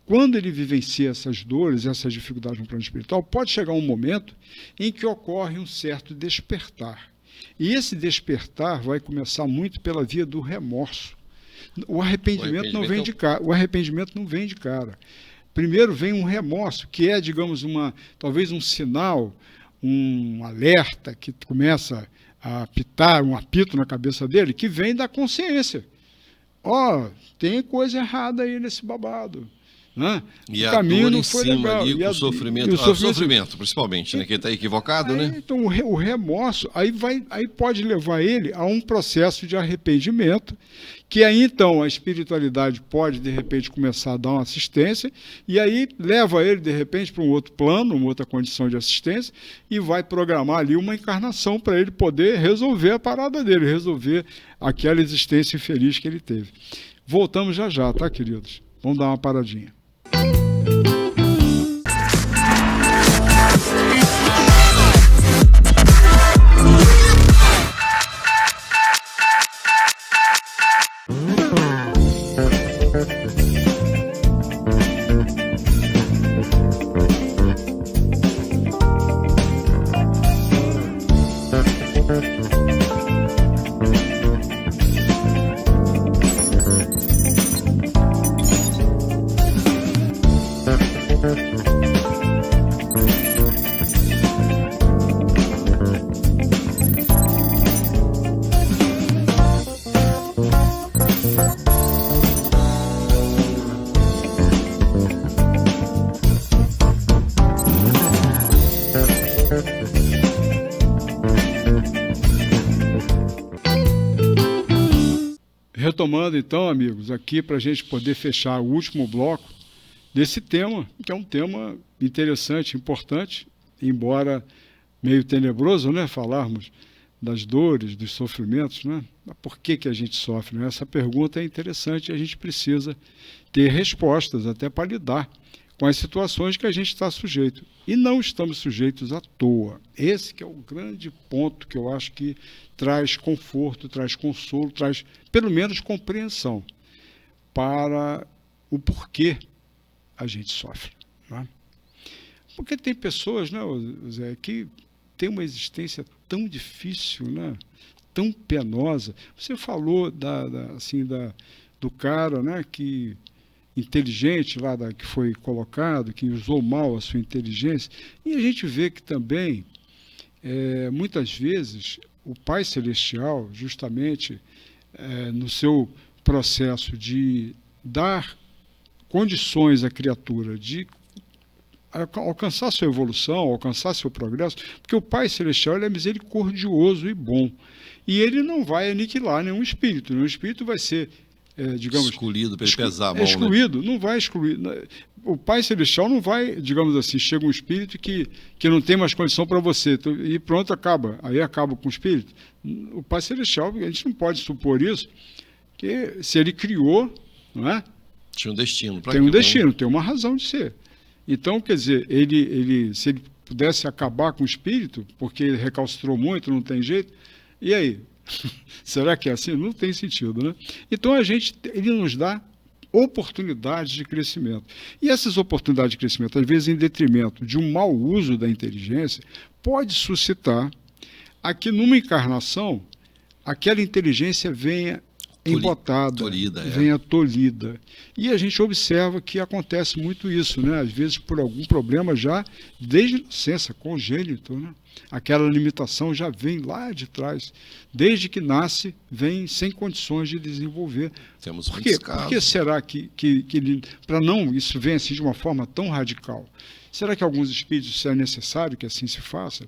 Quando ele vivencia essas dores, essas dificuldades no plano espiritual, pode chegar um momento em que ocorre um certo despertar. E esse despertar vai começar muito pela via do remorso. O arrependimento não vem de cara. O arrependimento não vem de cara. Primeiro vem um remorso, que é, digamos, talvez um sinal, um alerta que começa a apitar, um apito na cabeça dele, que vem da consciência. Tem coisa errada aí nesse babado. né? E O a caminho dor não em foi cima legal. ali, E com o sofrimento, sofrimento principalmente, né? Que ele está equivocado, Aí, né? então o remorso aí pode levar ele a um processo de arrependimento, que aí então a espiritualidade pode de repente começar a dar uma assistência, e aí leva ele de repente para um outro plano, uma outra condição de assistência, e vai programar ali uma encarnação para ele poder resolver a parada dele, resolver aquela existência infeliz que ele teve. Voltamos já já, tá, queridos? Vamos dar uma paradinha. Retomando então, amigos, aqui para a gente poder fechar o último bloco desse tema, que é um tema interessante, importante, embora meio tenebroso, né, falarmos das dores, dos sofrimentos, né? Por que a gente sofre? Né? Essa pergunta é interessante e a gente precisa ter respostas até para lidar com as situações que a gente está sujeito. E não estamos sujeitos à toa. Esse que é o grande ponto que eu acho que traz conforto, traz consolo, traz pelo menos compreensão para o porquê a gente sofre. Né? Porque tem pessoas, né, Zé, que têm uma existência tão difícil, né, tão penosa. Você falou do cara, né, que inteligente lá que foi colocado, que usou mal a sua inteligência, e a gente vê que também, muitas vezes, o Pai Celestial, justamente no seu processo de dar condições à criatura de alcançar sua evolução, alcançar seu progresso, porque o Pai Celestial ele é misericordioso e bom, e ele não vai aniquilar nenhum espírito vai ser digamos, excluído para ele pesar a mão, excluído, né? Não vai excluir. O Pai Celestial não vai, digamos assim, chega um espírito que não tem mais condição para você, e pronto, acaba. Aí acaba com o espírito. O Pai Celestial, a gente não pode supor isso, que se ele criou, não é? Tinha um destino. Tem um destino, tem uma razão de ser. Então, quer dizer, se ele pudesse acabar com o espírito, porque ele recalcitrou muito, não tem jeito, e aí? Será que é assim? Não tem sentido, né? Então ele nos dá oportunidades de crescimento. E essas oportunidades de crescimento, às vezes em detrimento de um mau uso da inteligência, pode suscitar a que numa encarnação aquela inteligência venha embotada, venha tolhida. E a gente observa que acontece muito isso, né? Às vezes por algum problema já, desde a nascença, congênito, né? Aquela limitação já vem lá de trás. Desde que nasce, vem sem condições de desenvolver. Temos Por quê? Por que será que para não isso vem assim de uma forma tão radical? Será que alguns espíritos é necessário que assim se faça?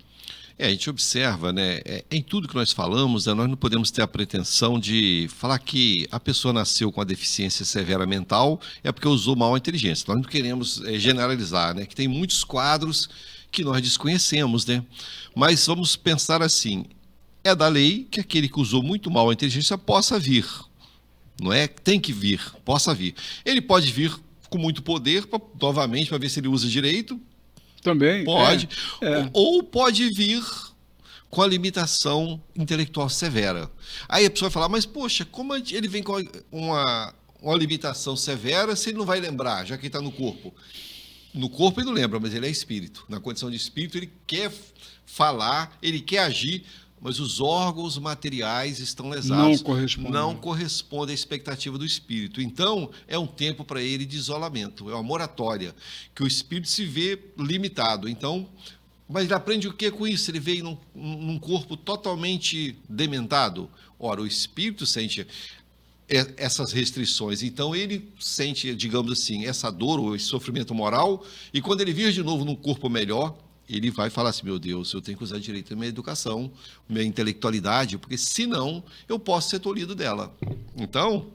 A gente observa, né, em tudo que nós falamos, nós não podemos ter a pretensão de falar que a pessoa nasceu com a deficiência severa mental é porque usou mal a inteligência. Nós não queremos generalizar, né, que tem muitos quadros que nós desconhecemos, né? Mas vamos pensar assim, é da lei que aquele que usou muito mal a inteligência possa vir, não é? Tem que vir, possa vir. Ele pode vir com muito poder, novamente, para ver se ele usa direito. Também. Pode. Ou pode vir com a limitação intelectual severa. Aí a pessoa vai falar, mas poxa, como ele vem com uma limitação severa se ele não vai lembrar, já que ele está no corpo? No corpo ele não lembra, mas ele é espírito. Na condição de espírito ele quer falar, ele quer agir, mas os órgãos materiais estão lesados. Não correspondem à expectativa do espírito. Então, é um tempo para ele de isolamento, é uma moratória, que o espírito se vê limitado. Então, mas ele aprende o que com isso? Ele veio num corpo totalmente dementado. Ora, o espírito sente... essas restrições. Então ele sente, digamos assim, essa dor ou esse sofrimento moral, e quando ele vir de novo num corpo melhor, ele vai falar assim: meu Deus, eu tenho que usar direito a minha educação, minha intelectualidade, porque senão eu posso ser tolhido dela. Então,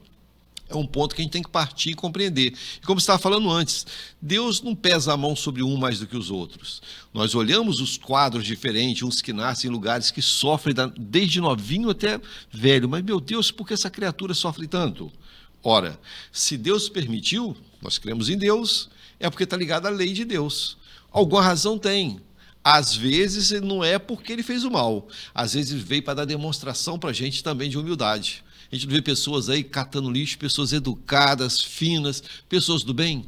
é um ponto que a gente tem que partir e compreender. E como você estava falando antes, Deus não pesa a mão sobre um mais do que os outros. Nós olhamos os quadros diferentes, uns que nascem em lugares que sofrem desde novinho até velho. Mas, meu Deus, por que essa criatura sofre tanto? Ora, se Deus permitiu, nós cremos em Deus, é porque está ligado à lei de Deus. Alguma razão tem. Às vezes não é porque ele fez o mal. Às vezes ele veio para dar demonstração para a gente também de humildade. A gente vê pessoas aí catando lixo, pessoas educadas, finas, pessoas do bem,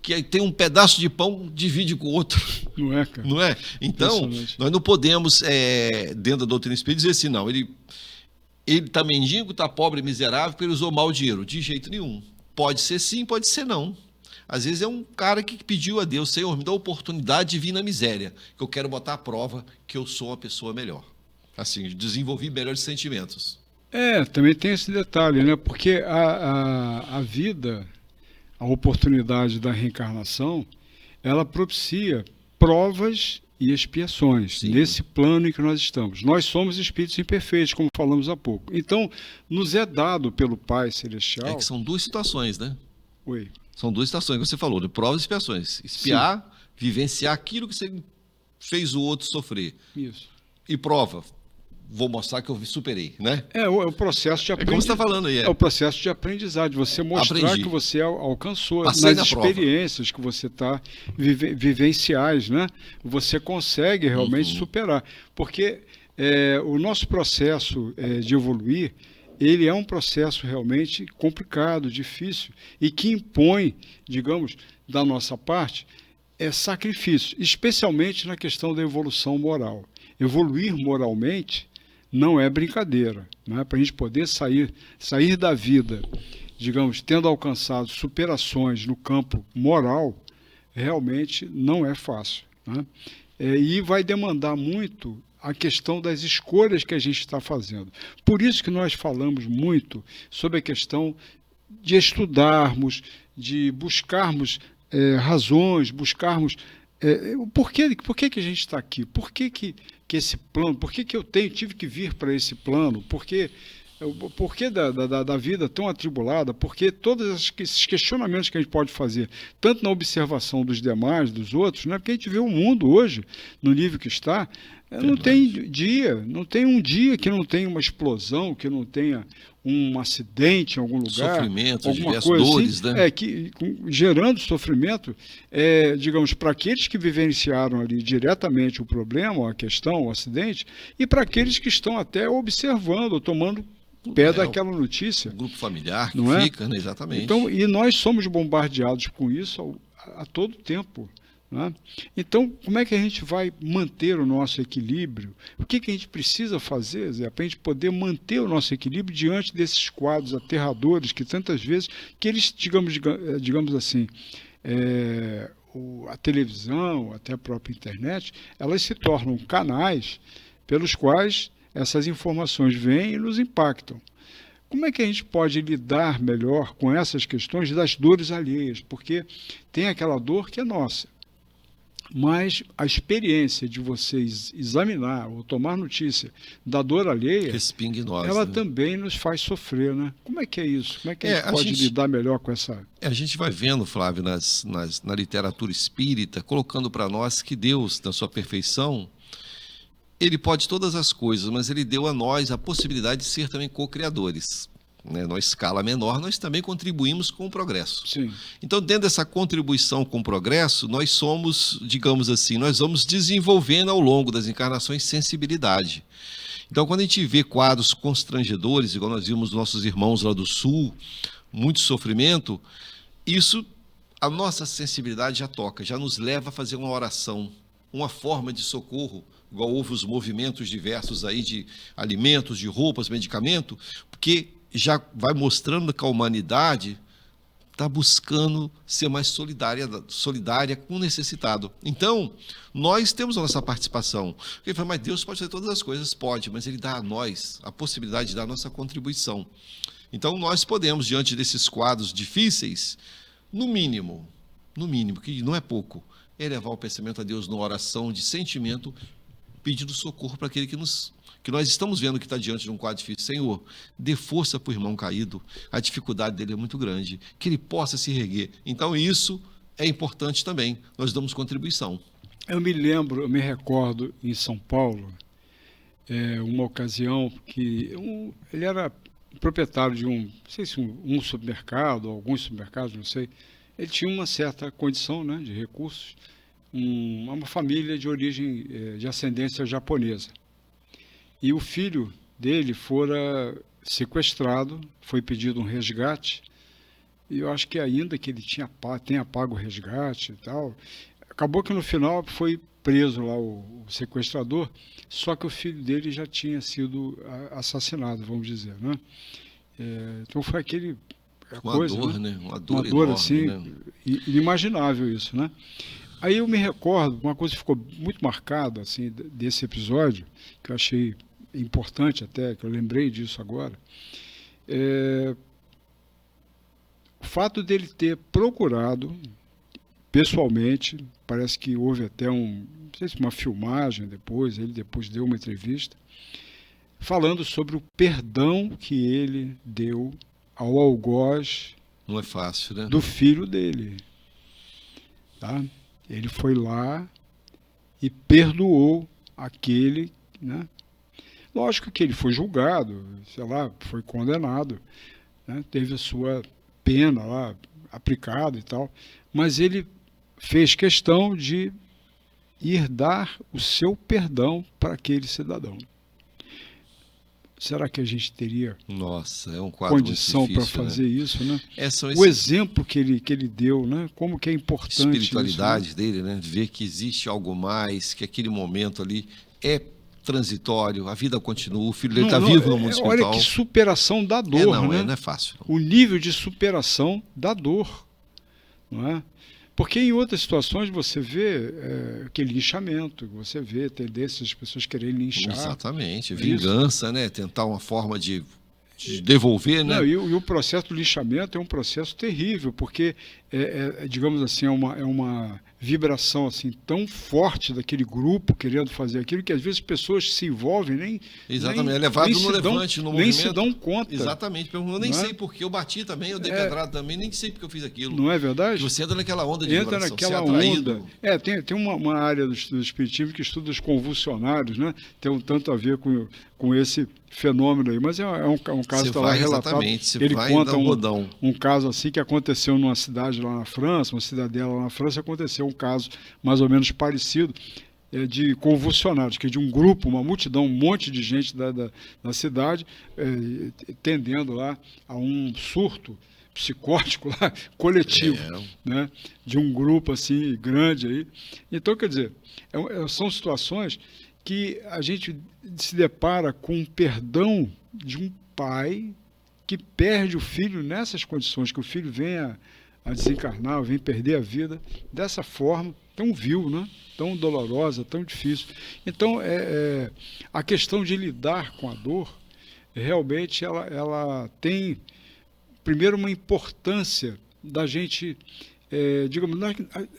que aí tem um pedaço de pão, divide com o outro. Não é, cara? Não é? Então, nós não podemos, dentro da doutrina espírita, dizer assim: não, ele está mendigo, está pobre, miserável, porque ele usou mal o dinheiro. De jeito nenhum. Pode ser sim, pode ser não. Às vezes é um cara que pediu a Deus: Senhor, me dá a oportunidade de vir na miséria, que eu quero botar à prova que eu sou uma pessoa melhor. Assim, desenvolvi melhores sentimentos. Também tem esse detalhe, né? Porque a vida, a oportunidade da reencarnação, ela propicia provas e expiações. Sim. Nesse plano em que nós estamos. Nós somos espíritos imperfeitos, como falamos há pouco. Então, nos é dado pelo Pai Celestial... É que são duas situações, né? Oi. São duas situações que você falou, de provas e expiações. Espiar, sim, vivenciar aquilo que você fez o outro sofrer. Isso. E prova. Vou mostrar que eu superei, né? O processo de aprendizagem. Como você está falando aí. É o processo de aprendizagem, você mostrar que você alcançou nas experiências que você está vivenciais, né? Você consegue realmente superar. Porque o nosso processo de evoluir, ele é um processo realmente complicado, difícil, e que impõe, digamos, da nossa parte, sacrifício, especialmente na questão da evolução moral. Evoluir moralmente não é brincadeira, né? Para a gente poder sair da vida, digamos, tendo alcançado superações no campo moral, realmente não é fácil, né? E vai demandar muito a questão das escolhas que a gente está fazendo. Por isso que nós falamos muito sobre a questão de estudarmos, de buscarmos razões, buscarmos... Por que a gente está aqui? Por que esse plano? Por que eu tive que vir para esse plano? Por que da vida tão atribulada? Por que todos esses questionamentos que a gente pode fazer, tanto na observação dos demais, dos outros, né? Porque a gente vê o mundo hoje, no nível que está, não tem um dia que não tenha uma explosão, que não tenha um acidente em algum lugar, sofrimento, alguma diversas coisa dores, assim, né? Gerando sofrimento, digamos, para aqueles que vivenciaram ali diretamente o problema, a questão, o acidente, e para aqueles que estão até observando, tomando pé daquela notícia. O grupo familiar que não fica, né? Exatamente. Então, e nós somos bombardeados com isso a todo tempo. Né? Então, como é que a gente vai manter o nosso equilíbrio? O que a gente precisa fazer, Zé, para a gente poder manter o nosso equilíbrio diante desses quadros aterradores que tantas vezes, que eles, digamos assim, a televisão, até a própria internet, elas se tornam canais pelos quais essas informações vêm e nos impactam. Como é que a gente pode lidar melhor com essas questões das dores alheias? Porque tem aquela dor que é nossa. Mas a experiência de vocês examinar ou tomar notícia da dor alheia, ela também nos faz sofrer, né? Como é que é isso? Como é que a gente pode lidar melhor com essa... A gente vai vendo, Flávio, na literatura espírita, colocando para nós que Deus, na sua perfeição, ele pode todas as coisas, mas ele deu a nós a possibilidade de ser também co-criadores. Numa escala menor, nós também contribuímos com o progresso. Sim. Então, dentro dessa contribuição com o progresso, nós somos, digamos assim, nós vamos desenvolvendo ao longo das encarnações sensibilidade. Então, quando a gente vê quadros constrangedores, igual nós vimos nossos irmãos lá do Sul, muito sofrimento, isso, a nossa sensibilidade já toca, já nos leva a fazer uma oração, uma forma de socorro, igual houve os movimentos diversos aí de alimentos, de roupas, medicamento, porque já vai mostrando que a humanidade está buscando ser mais solidária com o necessitado. Então, nós temos a nossa participação. Ele fala, mas Deus pode fazer todas as coisas? Pode, mas Ele dá a nós a possibilidade de dar a nossa contribuição. Então nós podemos, diante desses quadros difíceis, no mínimo, que não é pouco, elevar o pensamento a Deus numa oração de sentimento, pedindo socorro para aquele que nós estamos vendo que está diante de um quadro difícil. Senhor, dê força para o irmão caído, a dificuldade dele é muito grande, que ele possa se reerguer. Então isso é importante também, nós damos contribuição. Eu me recordo em São Paulo, uma ocasião que ele era proprietário de não sei se um supermercado, alguns supermercados, não sei. Ele tinha uma certa condição, né, de recursos, uma família de origem, de ascendência japonesa. E o filho dele fora sequestrado, foi pedido um resgate, e eu acho que ainda que ele tenha pago o resgate e tal, acabou que no final foi preso lá o sequestrador, só que o filho dele já tinha sido assassinado, vamos dizer, né? Então foi aquele coisa, dor, né? Uma dor enorme, assim, né? Inimaginável isso, né? Aí eu me recordo, uma coisa que ficou muito marcada assim, desse episódio, que eu achei importante até, que eu lembrei disso agora, o fato dele ter procurado pessoalmente, parece que houve até não sei se uma filmagem depois, ele depois deu uma entrevista, falando sobre o perdão que ele deu ao algoz, não é fácil, né? Do filho dele. Tá? Ele foi lá e perdoou aquele, né? Lógico que ele foi julgado, sei lá, foi condenado, né? Teve a sua pena lá aplicada e tal, mas ele fez questão de ir dar o seu perdão para aquele cidadão. Será que a gente teria condição para fazer, né? Isso, né? O exemplo que ele deu, né? Como que é importante a espiritualidade isso, né? dele, né? Ver que existe algo mais, que aquele momento ali é transitório, a vida continua, o filho dele está vivo no mundo espiritual. Olha que superação da dor, né? Não é fácil. Não. O nível de superação da dor, não é? Porque em outras situações você vê aquele linchamento, você vê tendências de pessoas quererem linchar. Exatamente, vingança, né? Tentar uma forma de devolver, né? Não, e o processo do linchamento é um processo terrível, porque, digamos assim, é uma vibração assim, tão forte daquele grupo querendo fazer aquilo, que às vezes pessoas se envolvem, exatamente, é levado no levante, no movimento. Nem se dão conta. Exatamente, eu nem sei porque eu bati também, eu dei pedrada também, nem sei porque eu fiz aquilo. Não é verdade? Que você entra naquela onda de entra vibração, naquela onda. Tem uma área do espiritismo que estuda os convulsionários, né? Tem um tanto a ver com esse fenômeno aí, mas é um caso que está lá relatado. Ele conta um caso assim que aconteceu numa cidade lá na França, uma cidadela lá na França, aconteceu um caso mais ou menos parecido, de convulsionários, que é de um grupo, uma multidão, um monte de gente da cidade, tendendo lá a um surto psicótico lá, coletivo, né, de um grupo assim grande aí. Então, quer dizer, são situações que a gente se depara com o perdão de um pai que perde o filho nessas condições, que o filho vem a desencarnar, vem perder a vida dessa forma tão vil, né? Tão dolorosa, tão difícil. Então, a questão de lidar com a dor, realmente ela tem, primeiro, uma importância da gente, digamos,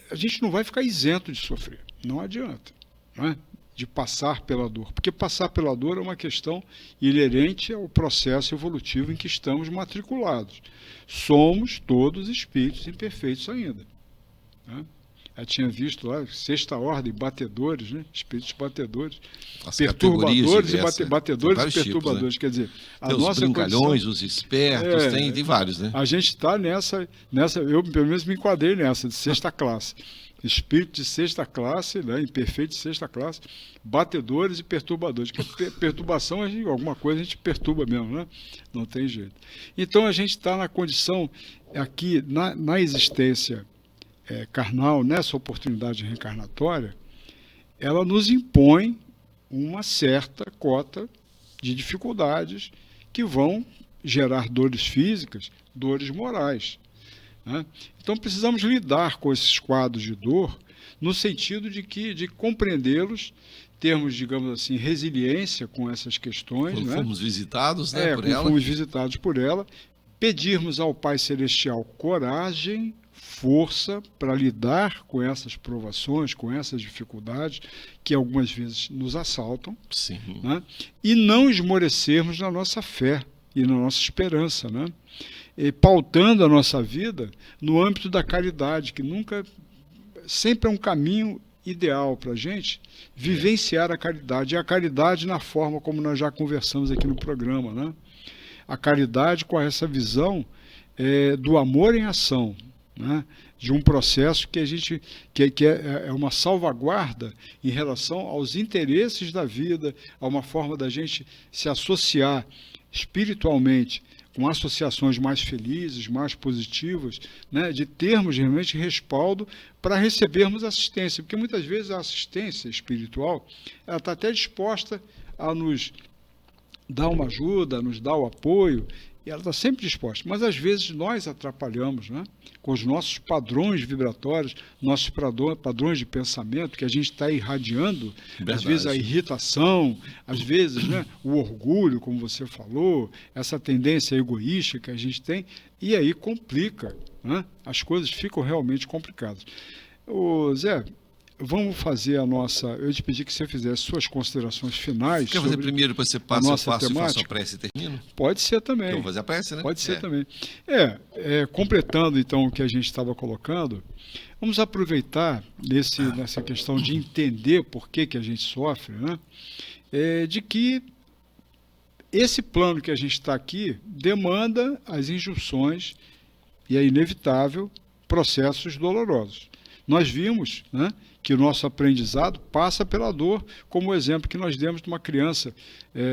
a gente não vai ficar isento de sofrer, não adianta, não é? De passar pela dor, porque passar pela dor é uma questão inerente ao processo evolutivo em que estamos matriculados. Somos todos espíritos imperfeitos ainda, né? Eu tinha visto lá, sexta ordem, batedores, né? Espíritos batedores, perturbadores e batedores e perturbadores. Tipos, né? Quer dizer, tem os brincalhões, os espertos, tem vários, né? A gente está nessa, eu pelo menos me enquadrei nessa, de sexta classe. Espírito de sexta classe, né, imperfeito de sexta classe, batedores e perturbadores. Porque perturbação, alguma coisa a gente perturba mesmo, né? Não tem jeito. Então a gente está na condição, aqui, na existência carnal, nessa oportunidade reencarnatória, ela nos impõe uma certa cota de dificuldades que vão gerar dores físicas, dores morais, né? Então precisamos lidar com esses quadros de dor no sentido de compreendê-los, termos, digamos assim, resiliência com essas questões. Quando né? fomos visitados, né, por Quando ela. fomos visitados por ela, pedirmos ao Pai Celestial coragem, força para lidar com essas provações, com essas dificuldades que algumas vezes nos assaltam, Sim. né? E não esmorecermos na nossa fé e na nossa esperança, né? E pautando a nossa vida no âmbito da caridade, que sempre é um caminho ideal para a gente vivenciar a caridade. E a caridade na forma como nós já conversamos aqui no programa, né? A caridade com essa visão do amor em ação, né? De um processo que é uma salvaguarda em relação aos interesses da vida, a uma forma da gente se associar espiritualmente com associações mais felizes, mais positivas, né? De termos realmente respaldo para recebermos assistência, porque muitas vezes a assistência espiritual ela está até disposta a nos dar uma ajuda, a nos dar o apoio, e ela está sempre disposta, mas às vezes nós atrapalhamos, né? Com os nossos padrões vibratórios, nossos padrões de pensamento, que a gente está irradiando, Verdade. às vezes a irritação, às vezes, né, o orgulho, como você falou, essa tendência egoísta que a gente tem, e aí complica, né? As coisas ficam realmente complicadas. Ô, Zé, vamos fazer a nossa... Eu te pedi que você fizesse suas considerações finais. Quer fazer primeiro, depois você passa, eu faço a prece e termino? Pode ser também. Eu vou fazer a prece, né? Pode ser também. Completando, então, o que a gente estava colocando, vamos aproveitar nessa questão de entender por que a gente sofre, né? De que esse plano que a gente está aqui demanda as injunções, e é inevitável, processos dolorosos. Nós vimos, né, que o nosso aprendizado passa pela dor, como o exemplo que nós demos de uma criança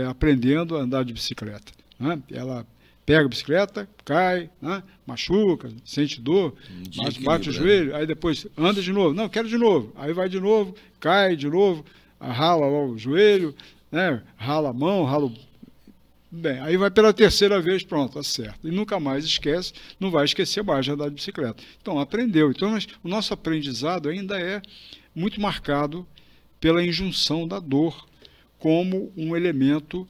aprendendo a andar de bicicleta, né? Ela pega a bicicleta, cai, né, machuca, sente dor, bate o joelho, aí depois anda de novo. Não, quero de novo. Aí vai de novo, cai de novo, rala o joelho, né, rala a mão, rala o... Bem, aí vai pela terceira vez, pronto, tá certo. E nunca mais esquece, não vai esquecer mais de andar de bicicleta. Então, aprendeu. Então, o nosso aprendizado ainda é muito marcado pela injunção da dor como um elemento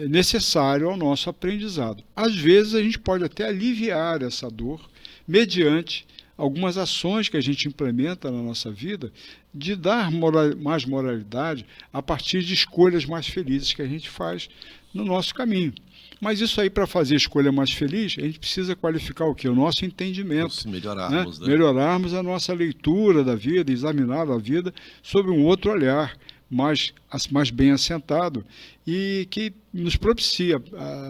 necessário ao nosso aprendizado. Às vezes, a gente pode até aliviar essa dor mediante algumas ações que a gente implementa na nossa vida de dar mais moralidade a partir de escolhas mais felizes que a gente faz no nosso caminho. Mas isso aí, para fazer a escolha mais feliz, a gente precisa qualificar o quê? O nosso entendimento. Melhorarmos, né? Melhorarmos a nossa leitura da vida, examinar a vida sob um outro olhar, mais bem assentado, e que nos propicia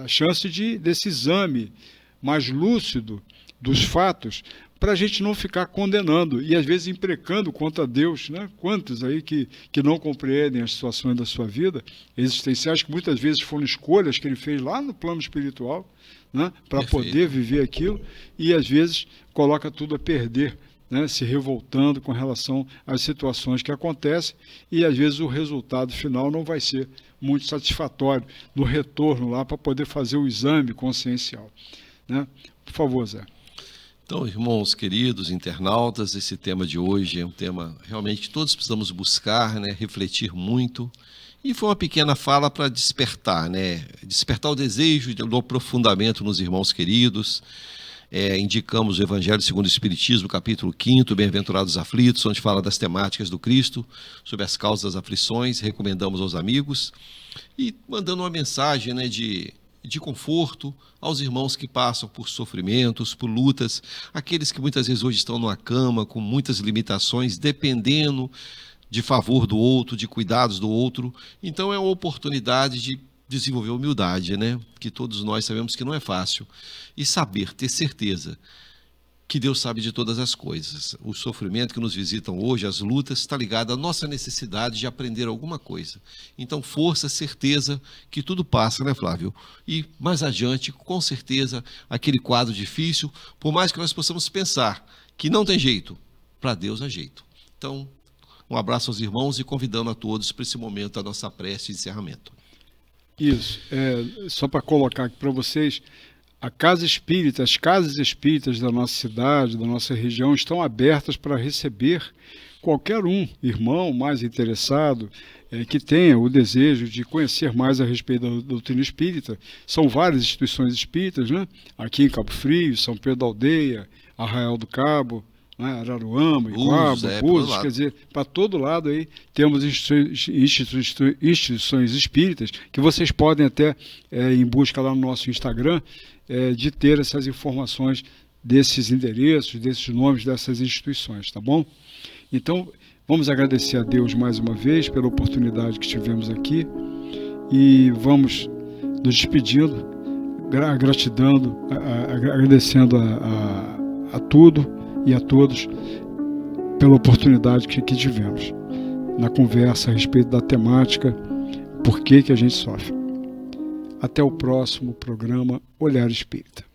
a chance desse exame mais lúcido dos fatos, para a gente não ficar condenando e às vezes imprecando contra Deus, né? Quantos aí que não compreendem as situações da sua vida existenciais, que muitas vezes foram escolhas que ele fez lá no plano espiritual, né? Para poder viver aquilo, e às vezes coloca tudo a perder, né? Se revoltando com relação às situações que acontecem, e às vezes o resultado final não vai ser muito satisfatório no retorno lá para poder fazer o exame consciencial, né? Por favor, Zé. Então, irmãos queridos, internautas, esse tema de hoje é um tema realmente que todos precisamos buscar, né, refletir muito. E foi uma pequena fala para despertar, né, despertar o desejo do aprofundamento nos irmãos queridos. Indicamos o Evangelho segundo o Espiritismo, capítulo 5, Bem-aventurados aflitos, onde fala das temáticas do Cristo, sobre as causas das aflições, recomendamos aos amigos. E mandando uma mensagem, né, de conforto aos irmãos que passam por sofrimentos, por lutas, aqueles que muitas vezes hoje estão numa cama com muitas limitações, dependendo de favor do outro, de cuidados do outro. Então é uma oportunidade de desenvolver humildade, né? Que todos nós sabemos que não é fácil. E saber, ter certeza que Deus sabe de todas as coisas. O sofrimento que nos visitam hoje, as lutas, está ligado à nossa necessidade de aprender alguma coisa. Então, força, certeza que tudo passa, né, Flávio? E mais adiante, com certeza, aquele quadro difícil, por mais que nós possamos pensar que não tem jeito, para Deus há jeito. Então, um abraço aos irmãos e convidando a todos para esse momento da nossa prece de encerramento. Isso. Só para colocar aqui para vocês, as casas espíritas da nossa cidade, da nossa região, estão abertas para receber qualquer irmão mais interessado que tenha o desejo de conhecer mais a respeito da doutrina espírita. São várias instituições espíritas, né? Aqui em Cabo Frio, São Pedro da Aldeia, Arraial do Cabo, né? Araruama, Iguaba, Búzios, quer dizer, para todo lado aí temos instituições espíritas que vocês podem até em busca lá no nosso Instagram de ter essas informações desses endereços, desses nomes dessas instituições, tá bom? Então, vamos agradecer a Deus mais uma vez pela oportunidade que tivemos aqui e vamos nos despedindo, agradecendo a tudo e a todos pela oportunidade que tivemos na conversa a respeito da temática Por que a gente sofre. Até o próximo programa Olhar Espírita.